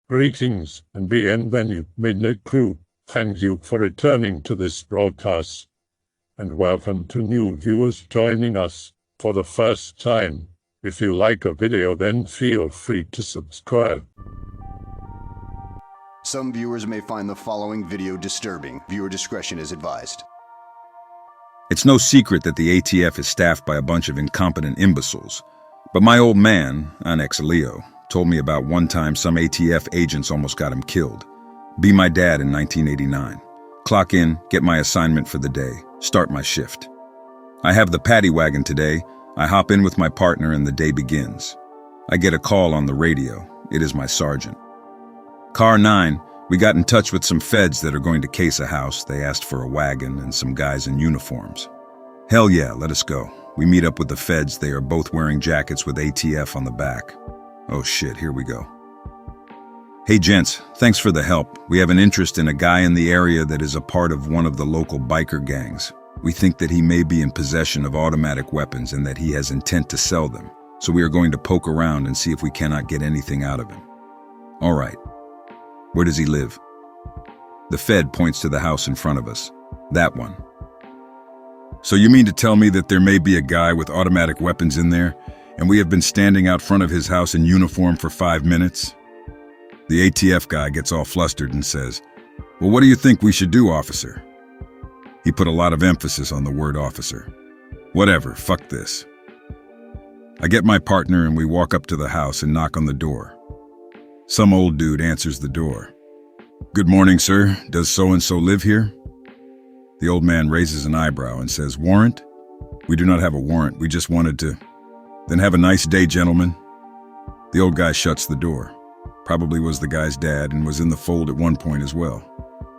Greetings and bienvenue, Midnight Crew. Thank you for returning to this broadcast. And welcome to new viewers joining us for the first time. If you like a video, then feel free to subscribe. Some viewers may find the following video disturbing. Viewer discretion is advised. It's no secret that the ATF is staffed by a bunch of incompetent imbeciles. But my old man, Annex Leo, told me about one time some ATF agents almost got him killed. Be my dad in 1989. Clock in, get my assignment for the day, start my shift. I have the paddy wagon today. I hop in with my partner and the day begins. I get a call on the radio. It is my sergeant. Car 9, we got in touch with some feds that are going to case a house. They asked for a wagon and some guys in uniforms. Hell yeah, let us go. We meet up with the feds. They are both wearing jackets with ATF on the back. Oh shit, here we go. Hey gents, thanks for the help. We have an interest in a guy in the area that is a part of one of the local biker gangs. We think that he may be in possession of automatic weapons and that he has intent to sell them. So we are going to poke around and see if we cannot get anything out of him. All right. Where does he live? The Fed points to the house in front of us. That one. So you mean to tell me that there may be a guy with automatic weapons in there, and we have been standing out front of his house in uniform for 5 minutes? The ATF guy gets all flustered and says, "Well, what do you think we should do, officer?" He put a lot of emphasis on the word officer. Whatever, fuck this. I get my partner and we walk up to the house and knock on the door. Some old dude answers the door. "Good morning, sir. Does so-and-so live here?" The old man raises an eyebrow and says, "Warrant?" "We do not have a warrant. We just wanted to..." "Then have a nice day, gentlemen." The old guy shuts the door. Probably was the guy's dad and was in the fold at one point as well.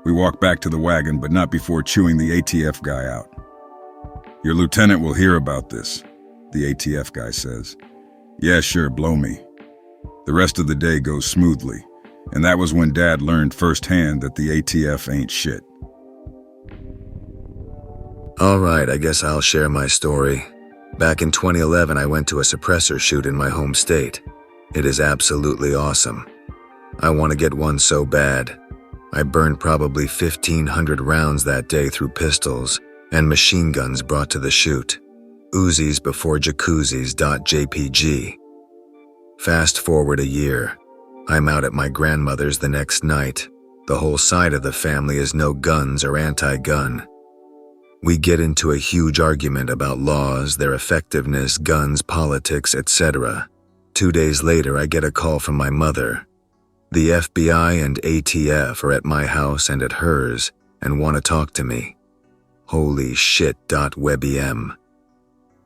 We walk back to the wagon, but not before chewing the ATF guy out. "Your lieutenant will hear about this," the ATF guy says. "Yeah, sure, blow me." The rest of the day goes smoothly, and that was when Dad learned firsthand that the ATF ain't shit. All right, I guess I'll share my story. Back in 2011, I went to a suppressor shoot in my home state. It is absolutely awesome. I want to get one so bad. I burned probably 1,500 rounds that day through pistols and machine guns brought to the shoot. Uzis before jacuzzis.jpg. Fast forward a year. I'm out at my grandmother's the next night. The whole side of the family is no guns or anti-gun. We get into a huge argument about laws, their effectiveness, guns, politics, etc. 2 days later, I get a call from my mother. The FBI and ATF are at my house and at hers and want to talk to me. Holy shit. WebEM.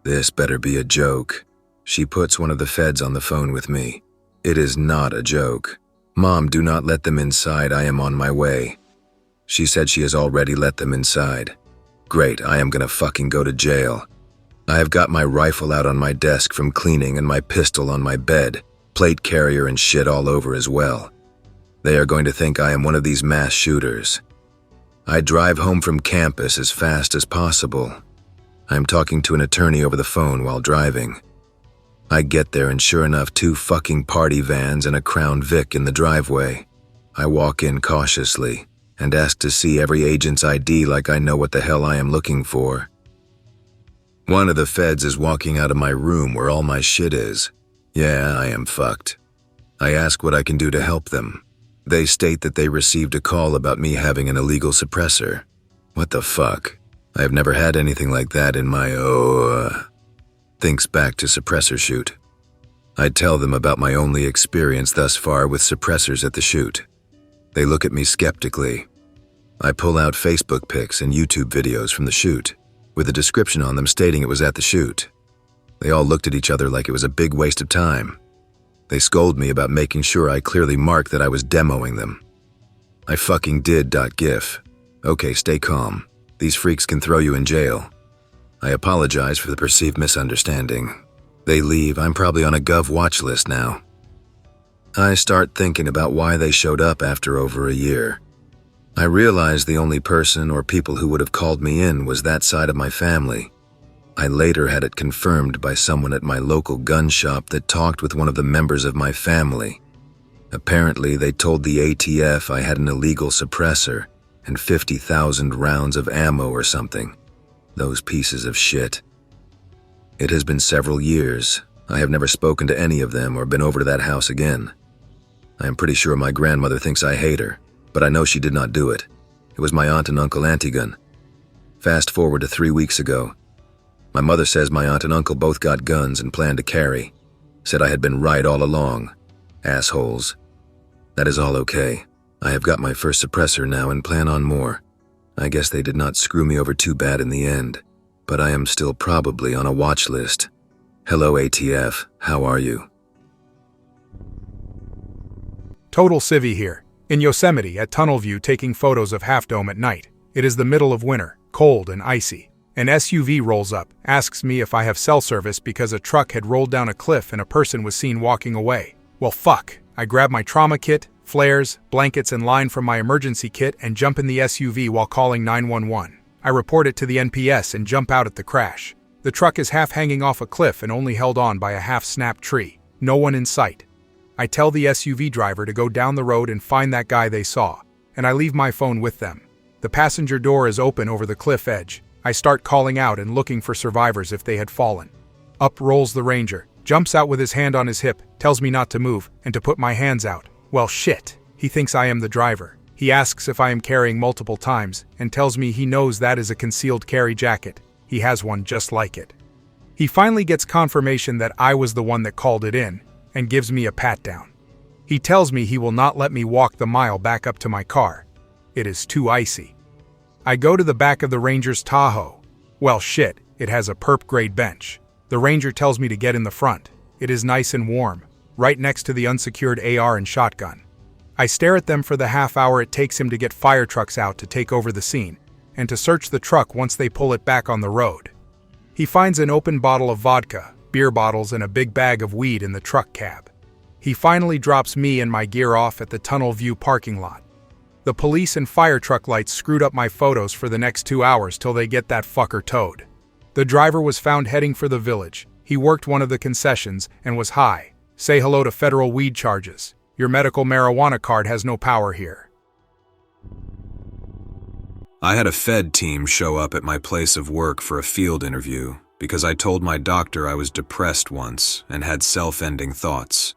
This better be a joke. She puts one of the feds on the phone with me. It is not a joke. "Mom, do not let them inside. I am on my way." She said she has already let them inside. Great, I am gonna fucking go to jail. I have got my rifle out on my desk from cleaning and my pistol on my bed, plate carrier and shit all over as well. They are going to think I am one of these mass shooters. I drive home from campus as fast as possible. I am talking to an attorney over the phone while driving. I get there and sure enough, 2 fucking party vans and a Crown Vic in the driveway. I walk in cautiously and ask to see every agent's ID like I know what the hell I am looking for. One of the feds is walking out of my room where all my shit is. Yeah, I am fucked. I ask what I can do to help them. They state that they received a call about me having an illegal suppressor. What the fuck? I have never had anything like that in my Thinks back to suppressor shoot. I tell them about my only experience thus far with suppressors at the shoot. They look at me skeptically. I pull out Facebook pics and YouTube videos from the shoot, with a description on them stating it was at the shoot. They all looked at each other like it was a big waste of time. They scold me about making sure I clearly marked that I was demoing them. I fucking did. .gif. Okay, stay calm. These freaks can throw you in jail. I apologize for the perceived misunderstanding. They leave. I'm probably on a Gov watch list now. I start thinking about why they showed up after over a year. I realized the only person or people who would have called me in was that side of my family. I later had it confirmed by someone at my local gun shop that talked with one of the members of my family. Apparently, they told the ATF I had an illegal suppressor and 50,000 rounds of ammo or something. Those pieces of shit. It has been several years. I have never spoken to any of them or been over to that house again. I am pretty sure my grandmother thinks I hate her, but I know she did not do it. It was my aunt and uncle Antigun. Fast forward to 3 weeks ago. My mother says my aunt and uncle both got guns and planned to carry. Said I had been right all along. Assholes. That is all okay. I have got my first suppressor now and plan on more. I guess they did not screw me over too bad in the end, but I am still probably on a watch list. Hello ATF, how are you? Total Civvie here, in Yosemite at Tunnel View taking photos of Half Dome at night. It is the middle of winter, cold and icy. An SUV rolls up, asks me if I have cell service because a truck had rolled down a cliff and a person was seen walking away. Well fuck, I grab my trauma kit, flares, blankets and line from my emergency kit and jump in the SUV while calling 911. I report it to the NPS and jump out at the crash. The truck is half hanging off a cliff and only held on by a half-snapped tree. No one in sight. I tell the SUV driver to go down the road and find that guy they saw, and I leave my phone with them. The passenger door is open over the cliff edge. I start calling out and looking for survivors if they had fallen. Up rolls the ranger, jumps out with his hand on his hip, tells me not to move and to put my hands out. Well shit, he thinks I am the driver. He asks if I am carrying multiple times and tells me he knows that is a concealed carry jacket. He has one just like it. He finally gets confirmation that I was the one that called it in and gives me a pat down. He tells me he will not let me walk the mile back up to my car. It is too icy. I go to the back of the Ranger's Tahoe. Well shit, it has a perp-grade bench. The Ranger tells me to get in the front. It is nice and warm, right next to the unsecured AR and shotgun. I stare at them for the half hour it takes him to get fire trucks out to take over the scene, and to search the truck once they pull it back on the road. He finds an open bottle of vodka, beer bottles, and a big bag of weed in the truck cab. He finally drops me and my gear off at the Tunnel View parking lot. The police and fire truck lights screwed up my photos for the next 2 hours till they get that fucker towed. The driver was found heading for the village. He worked one of the concessions and was high. Say hello to federal weed charges. Your medical marijuana card has no power here. I had a Fed team show up at my place of work for a field interview because I told my doctor I was depressed once and had self-ending thoughts.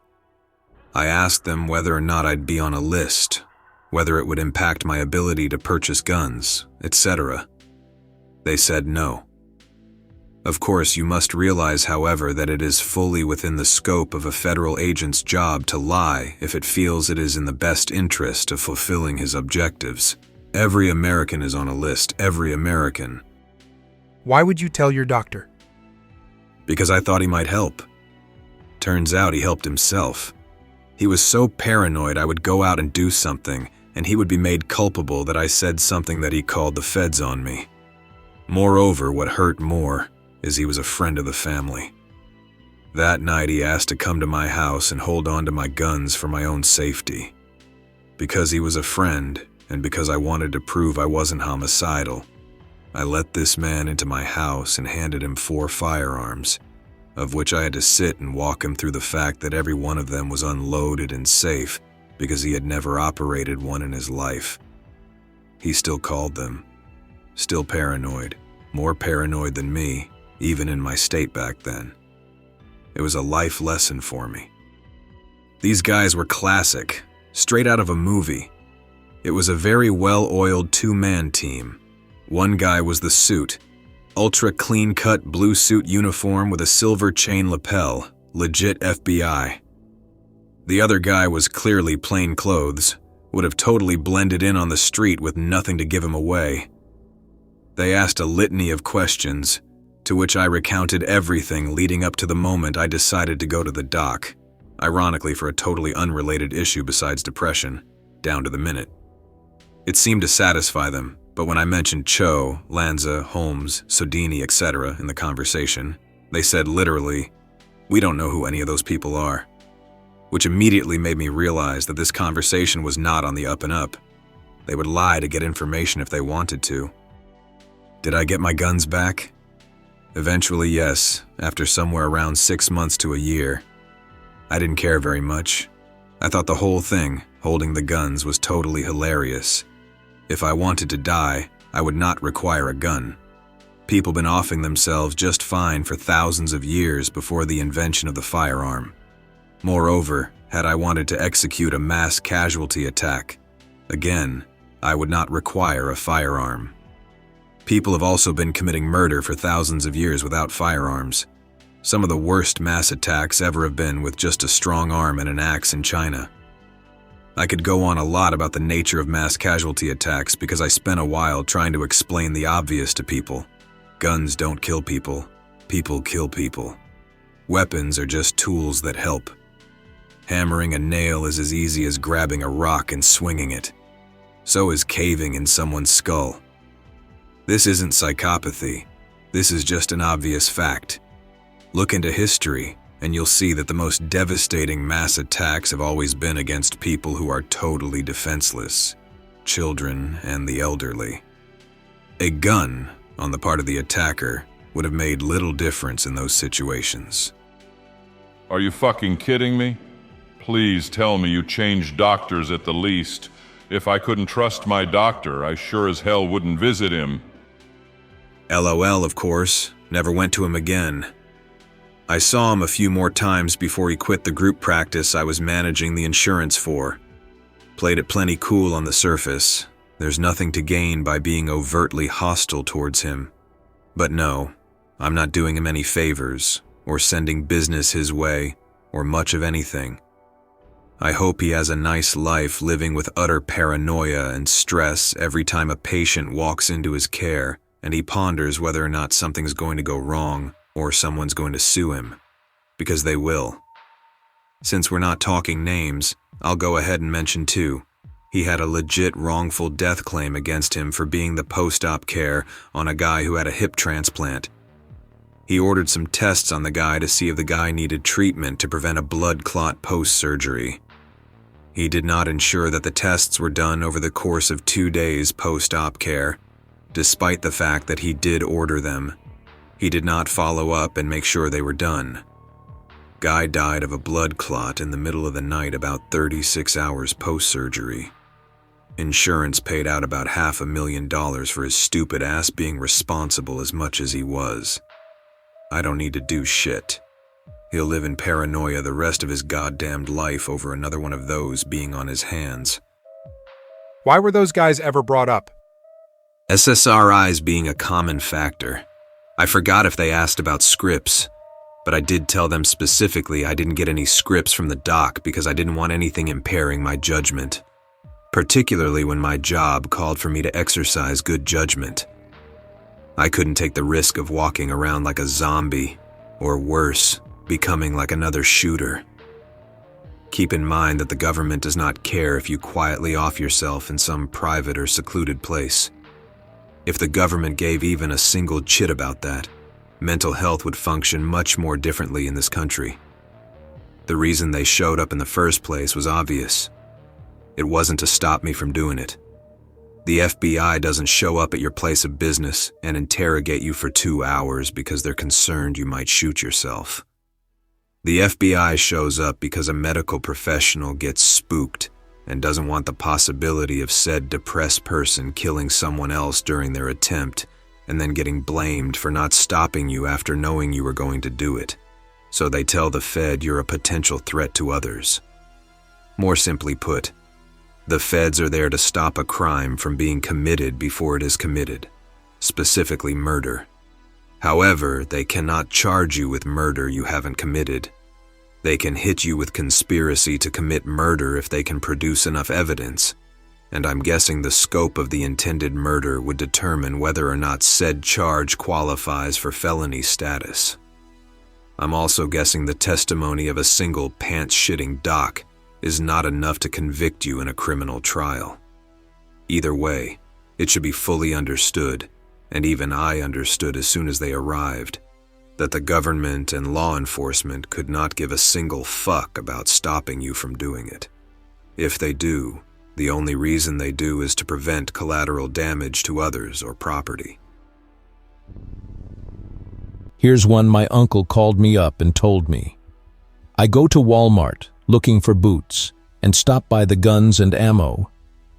I asked them whether or not I'd be on a list, whether it would impact my ability to purchase guns, etc. They said no. Of course, you must realize, however, that it is fully within the scope of a federal agent's job to lie if it feels it is in the best interest of fulfilling his objectives. Every American is on a list, every American. Why would you tell your doctor? Because I thought he might help. Turns out he helped himself. He was so paranoid I would go out and do something, and he would be made culpable that I said something that he called the feds on me. Moreover, what hurt more is he was a friend of the family. That night he asked to come to my house and hold on to my guns for my own safety. Because he was a friend, and because I wanted to prove I wasn't homicidal, I let this man into my house and handed him 4 firearms, of which I had to sit and walk him through the fact that every one of them was unloaded and safe because he had never operated one in his life. He still called them. Still paranoid, more paranoid than me, even in my state back then. It was a life lesson for me. These guys were classic, straight out of a movie. It was a very well-oiled 2-man team. One guy was the suit, ultra clean-cut blue suit uniform with a silver chain lapel, legit FBI. The other guy was clearly plain clothes, would have totally blended in on the street with nothing to give him away. They asked a litany of questions, to which I recounted everything leading up to the moment I decided to go to the doc, ironically for a totally unrelated issue besides depression, down to the minute. It seemed to satisfy them, but when I mentioned Cho, Lanza, Holmes, Sodini, etc. in the conversation, they said literally, "We don't know who any of those people are," which immediately made me realize that this conversation was not on the up and up. They would lie to get information if they wanted to. Did I get my guns back? Eventually, yes, after somewhere around 6 months to a year. I didn't care very much. I thought the whole thing, holding the guns, was totally hilarious. If I wanted to die, I would not require a gun. People been offing themselves just fine for thousands of years before the invention of the firearm. Moreover, had I wanted to execute a mass casualty attack, again, I would not require a firearm. People have also been committing murder for thousands of years without firearms. Some of the worst mass attacks ever have been with just a strong arm and an axe in China. I could go on a lot about the nature of mass casualty attacks because I spent a while trying to explain the obvious to people. Guns don't kill people. People kill people. Weapons are just tools that help. Hammering a nail is as easy as grabbing a rock and swinging it. So is caving in someone's skull. This isn't psychopathy. This is just an obvious fact. Look into history, and you'll see that the most devastating mass attacks have always been against people who are totally defenseless, children and the elderly. A gun, on the part of the attacker, would have made little difference in those situations. Are you fucking kidding me? Please tell me you changed doctors at the least. If I couldn't trust my doctor, I sure as hell wouldn't visit him. LOL, of course. Never went to him again. I saw him a few more times before he quit the group practice I was managing the insurance for. Played it plenty cool on the surface. There's nothing to gain by being overtly hostile towards him. But no, I'm not doing him any favors, or sending business his way, or much of anything. I hope he has a nice life living with utter paranoia and stress every time a patient walks into his care and he ponders whether or not something's going to go wrong or someone's going to sue him. Because they will. Since we're not talking names, I'll go ahead and mention too. He had a legit wrongful death claim against him for being the post-op care on a guy who had a hip transplant. He ordered some tests on the guy to see if the guy needed treatment to prevent a blood clot post-surgery. He did not ensure that the tests were done over the course of 2 days post-op care, despite the fact that he did order them. He did not follow up and make sure they were done. Guy died of a blood clot in the middle of the night about 36 hours post-surgery. Insurance paid out about $500,000 for his stupid ass being responsible as much as he was. I don't need to do shit. He'll live in paranoia the rest of his goddamned life over another one of those being on his hands. Why were those guys ever brought up? SSRIs being a common factor. I forgot if they asked about scripts, but I did tell them specifically I didn't get any scripts from the doc because I didn't want anything impairing my judgment, particularly when my job called for me to exercise good judgment. I couldn't take the risk of walking around like a zombie, or worse, becoming like another shooter. Keep in mind that the government does not care if you quietly off yourself in some private or secluded place. If the government gave even a single shit about that, mental health would function much more differently in this country. The reason they showed up in the first place was obvious. It wasn't to stop me from doing it. The FBI doesn't show up at your place of business and interrogate you for 2 hours because they're concerned you might shoot yourself. The FBI shows up because a medical professional gets spooked and doesn't want the possibility of said depressed person killing someone else during their attempt and then getting blamed for not stopping you after knowing you were going to do it. So they tell the Fed you're a potential threat to others. More simply put, the Feds are there to stop a crime from being committed before it is committed, specifically murder. However, they cannot charge you with murder you haven't committed. They can hit you with conspiracy to commit murder if they can produce enough evidence, and I'm guessing the scope of the intended murder would determine whether or not said charge qualifies for felony status. I'm also guessing the testimony of a single pants-shitting doc is not enough to convict you in a criminal trial. Either way, it should be fully understood, and even I understood as soon as they arrived, that the government and law enforcement could not give a single fuck about stopping you from doing it. If they do, the only reason they do is to prevent collateral damage to others or property. Here's one my uncle called me up and told me. I go to Walmart looking for boots, and stop by the guns and ammo,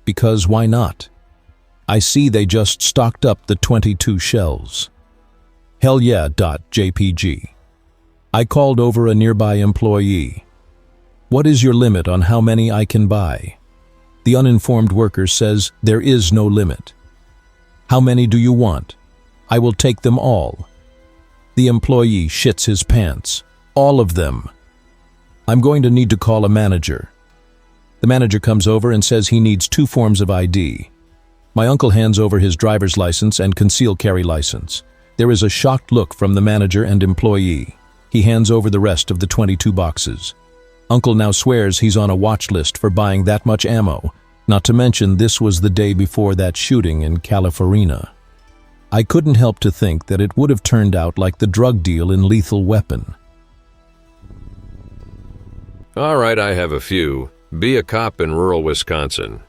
because why not? I see they just stocked up the 22 shells. Hell yeah, .jpg. I called over a nearby employee. What is your limit on how many I can buy? The uninformed worker says there is no limit. How many do you want? I will take them all. The employee shits his pants. All of them. I'm going to need to call a manager. The manager comes over and says he needs 2 forms of ID. My uncle hands over his driver's license and concealed carry license. There is a shocked look from the manager and employee. He hands over the rest of the 22 boxes. Uncle now swears he's on a watch list for buying that much ammo, not to mention this was the day before that shooting in California. I couldn't help to think that it would have turned out like the drug deal in Lethal Weapon. All right, I have a few. Be a cop in rural Wisconsin.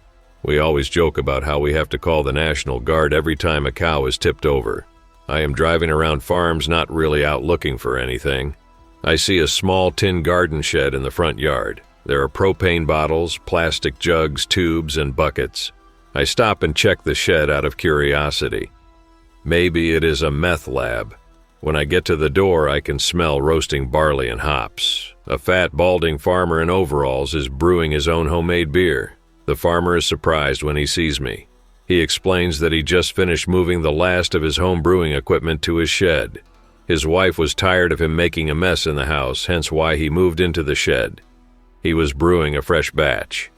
We always joke about how we have to call the National Guard every time a cow is tipped over. I am driving around farms, not really out looking for anything. I see a small tin garden shed in the front yard. There are propane bottles, plastic jugs, tubes, and buckets. I stop and check the shed out of curiosity. Maybe it is a meth lab. When I get to the door, I can smell roasting barley and hops. A fat, balding farmer in overalls is brewing his own homemade beer. The farmer is surprised when he sees me. He explains that he just finished moving the last of his home brewing equipment to his shed. His wife was tired of him making a mess in the house, hence why he moved into the shed. He was brewing a fresh batch.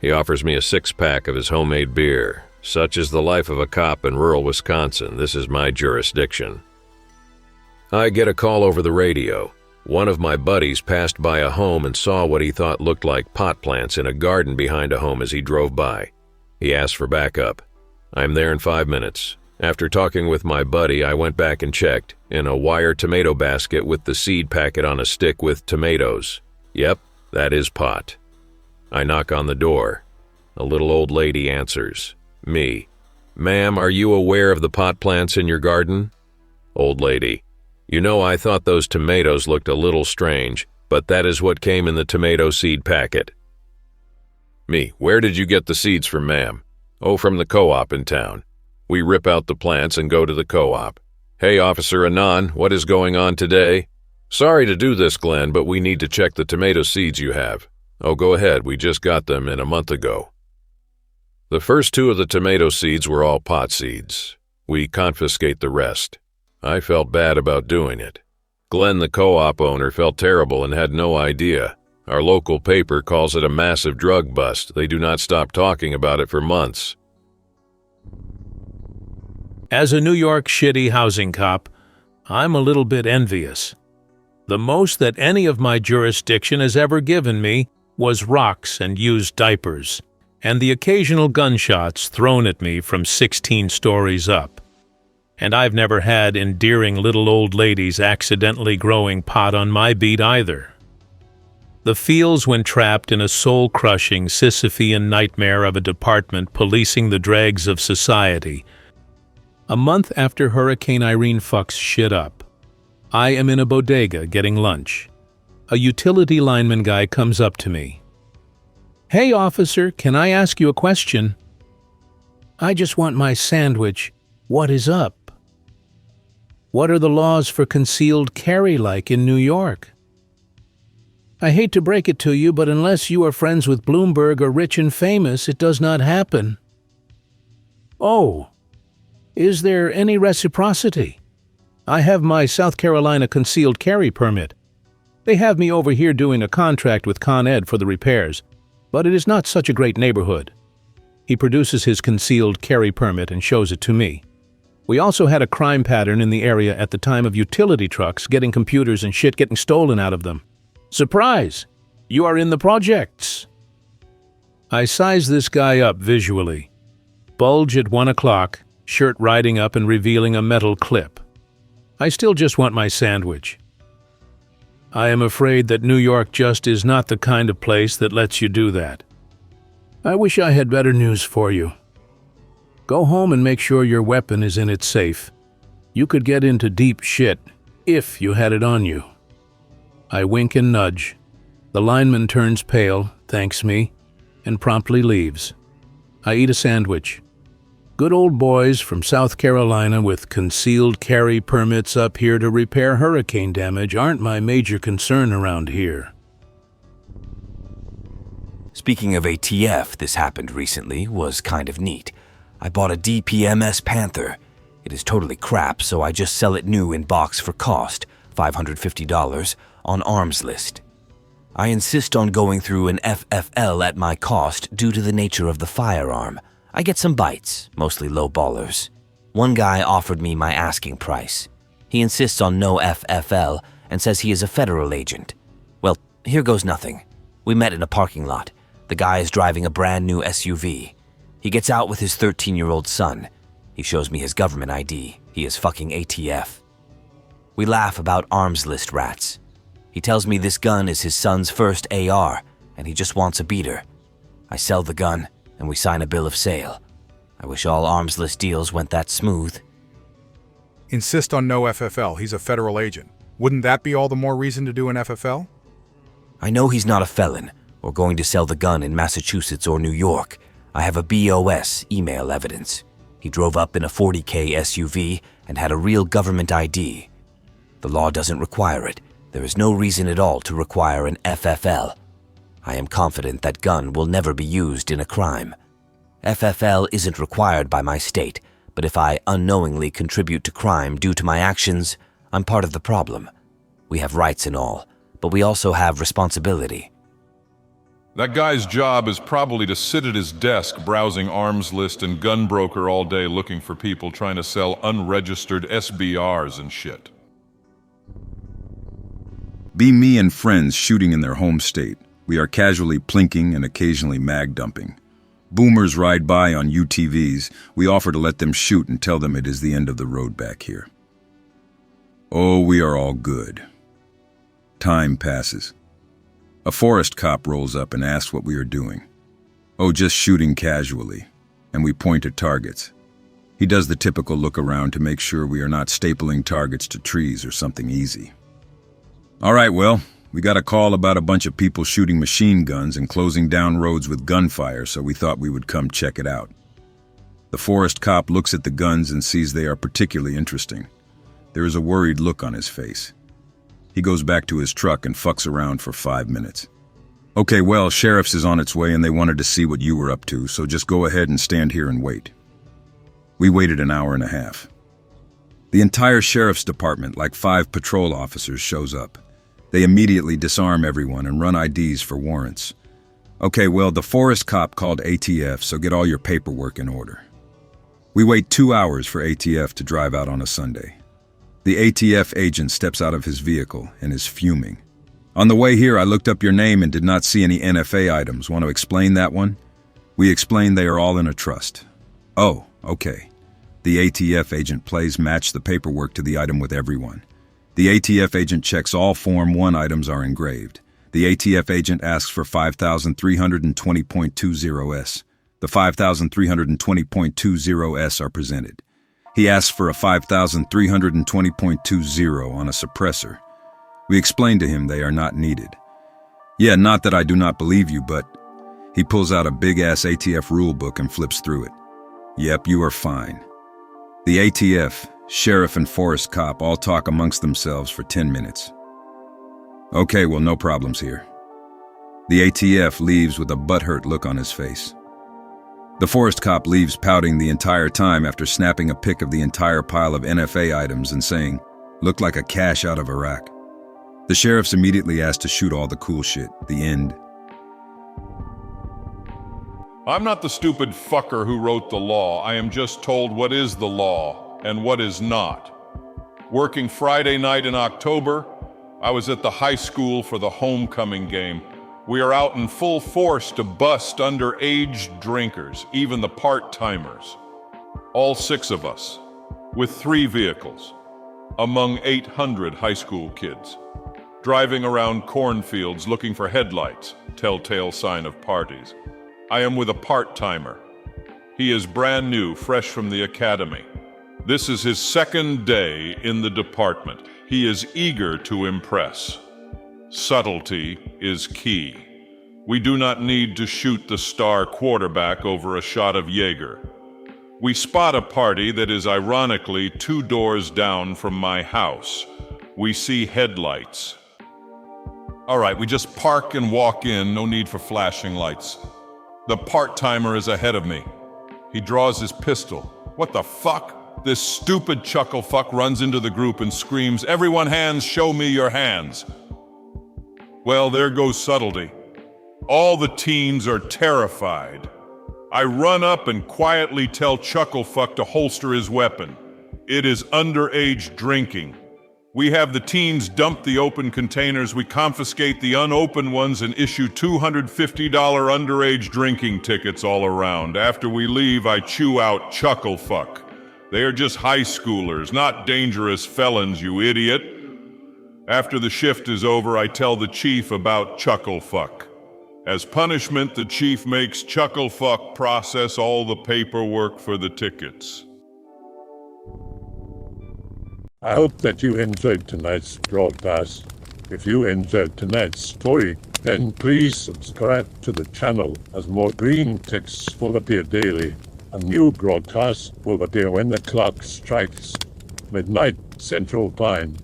He offers me a 6-pack of his homemade beer. Such is the life of a cop in rural Wisconsin. This is my jurisdiction. I get a call over the radio. One of my buddies passed by a home and saw what he thought looked like pot plants in a garden behind a home as he drove by. He asked for backup. I'm there in 5 minutes. After talking with my buddy, I went back and checked. In a wire tomato basket with the seed packet on a stick with tomatoes. Yep, that is pot. I knock on the door. A little old lady answers. Me. Ma'am, are you aware of the pot plants in your garden? Old lady. You know, I thought those tomatoes looked a little strange, but that is what came in the tomato seed packet. Me. Where did you get the seeds from, ma'am? Oh, from the co-op in town. We rip out the plants and go to the co-op. Hey, Officer Anon, what is going on today? Sorry to do this, Glenn, but we need to check the tomato seeds you have. Oh, go ahead, we just got them in a month ago. The first 2 of the tomato seeds were all pot seeds. We confiscate the rest. I felt bad about doing it. Glenn, the co-op owner, felt terrible and had no idea. Our local paper calls it a massive drug bust. They do not stop talking about it for months. As a New York shitty housing cop, I'm a little bit envious. The most that any of my jurisdiction has ever given me was rocks and used diapers, and the occasional gunshots thrown at me from 16 stories up. And I've never had endearing little old ladies accidentally growing pot on my beat either. The feels when trapped in a soul-crushing Sisyphean nightmare of a department policing the dregs of society. A month after Hurricane Irene fucks shit up, I am in a bodega getting lunch. A utility lineman guy comes up to me. Hey, officer, can I ask you a question? I just want my sandwich. What is up? What are the laws for concealed carry like in New York? I hate to break it to you, but unless you are friends with Bloomberg or rich and famous, it does not happen. Oh, is there any reciprocity? I have my South Carolina concealed carry permit. They have me over here doing a contract with Con Ed for the repairs, but it is not such a great neighborhood. He produces his concealed carry permit and shows it to me. We also had a crime pattern in the area at the time of utility trucks getting computers and shit getting stolen out of them. Surprise! You are in the projects! I size this guy up visually. Bulge at 1 o'clock, shirt riding up and revealing a metal clip. I still just want my sandwich. I am afraid that New York just is not the kind of place that lets you do that. I wish I had better news for you. Go home and make sure your weapon is in its safe. You could get into deep shit if you had it on you. I wink and nudge. The lineman turns pale, thanks me, and promptly leaves. I eat a sandwich. Good old boys from South Carolina with concealed carry permits up here to repair hurricane damage aren't my major concern around here. Speaking of ATF, this happened recently, was kind of neat. I bought a DPMS Panther. It is totally crap, so I just sell it new in box for cost, $550, on Arms List. I insist on going through an FFL at my cost due to the nature of the firearm. I get some bites, mostly low ballers. One guy offered me my asking price. He insists on no FFL and says he is a federal agent. Well, here goes nothing. We met in a parking lot. The guy is driving a brand new SUV. He gets out with his 13-year-old son. He shows me his government ID. He is fucking ATF. We laugh about arms list rats. He tells me this gun is his son's first AR, and he just wants a beater. I sell the gun, and we sign a bill of sale. I wish all arms list deals went that smooth. Insist on no FFL. He's a federal agent. Wouldn't that be all the more reason to do an FFL? I know he's not a felon or going to sell the gun in Massachusetts or New York. I have a BOS email evidence. He drove up in a 40K SUV and had a real government ID. The law doesn't require it. There is no reason at all to require an FFL. I am confident that gun will never be used in a crime. FFL isn't required by my state, but if I unknowingly contribute to crime due to my actions, I'm part of the problem. We have rights and all, but we also have responsibility. That guy's job is probably to sit at his desk browsing arms list and gun broker all day looking for people trying to sell unregistered SBRs and shit. Be me and friends shooting in their home state. We are casually plinking and occasionally mag dumping. Boomers ride by on UTVs. We offer to let them shoot and tell them it is the end of the road back here. Oh, we are all good. Time passes. A forest cop rolls up and asks what we are doing. Oh, just shooting casually. And we point at targets. He does the typical look around to make sure we are not stapling targets to trees or something easy. All right, well, we got a call about a bunch of people shooting machine guns and closing down roads with gunfire, so we thought we would come check it out. The forest cop looks at the guns and sees they are particularly interesting. There is a worried look on his face. He goes back to his truck and fucks around for 5 minutes. Okay, well, sheriff's is on its way and they wanted to see what you were up to, so just go ahead and stand here and wait. We waited an hour and a half. The entire sheriff's department, like 5 patrol officers, shows up. They immediately disarm everyone and run IDs for warrants. Okay, well, the forest cop called ATF, so get all your paperwork in order. We wait 2 hours for ATF to drive out on a Sunday. The ATF agent steps out of his vehicle and is fuming. On the way here, I looked up your name and did not see any NFA items. Want to explain that one? We explained they are all in a trust. Oh, okay. The ATF agent plays match the paperwork to the item with everyone. The ATF agent checks all Form 1 items are engraved. The ATF agent asks for 5,320.20S. The 5,320.20S are presented. He asks for a 5,320.20 on a suppressor. We explain to him they are not needed. Yeah, not that I do not believe you, but he pulls out a big-ass ATF rulebook and flips through it. Yep, you are fine. The ATF, sheriff and forest cop all talk amongst themselves for 10 minutes. Okay, well, no problems here. The ATF leaves with a butthurt look on his face. The forest cop leaves pouting the entire time after snapping a pic of the entire pile of NFA items and saying, "Looked like a cache out of Iraq." The sheriff's immediately asked to shoot all the cool shit. The end. I'm not the stupid fucker who wrote the law. I am just told what is the law and what is not. Working Friday night in October, I was at the high school for the homecoming game. We are out in full force to bust underage drinkers, even the part-timers. All 6 of us, with 3 vehicles, among 800 high school kids, driving around cornfields looking for headlights, telltale sign of parties. I am with a part-timer. He is brand new, fresh from the academy. This is his 2nd day in the department. He is eager to impress. Subtlety is key. We do not need to shoot the star quarterback over a shot of Jaeger. We spot a party that is ironically 2 doors down from my house. We see headlights. All right, we just park and walk in, no need for flashing lights. The part-timer is ahead of me. He draws his pistol. What the fuck? This stupid chuckle fuck runs into the group and screams, "Everyone hands, show me your hands." Well, there goes subtlety. All the teens are terrified. I run up and quietly tell Chucklefuck to holster his weapon. It is underage drinking. We have the teens dump the open containers, we confiscate the unopened ones and issue $250 underage drinking tickets all around. After we leave, I chew out Chucklefuck. They are just high schoolers, not dangerous felons, you idiot. After the shift is over, I tell the chief about Chucklefuck. As punishment, the chief makes Chucklefuck process all the paperwork for the tickets. I hope that you enjoyed tonight's broadcast. If you enjoyed tonight's story, then please subscribe to the channel as more Greentext will appear daily. A new broadcast will appear when the clock strikes midnight Central Time.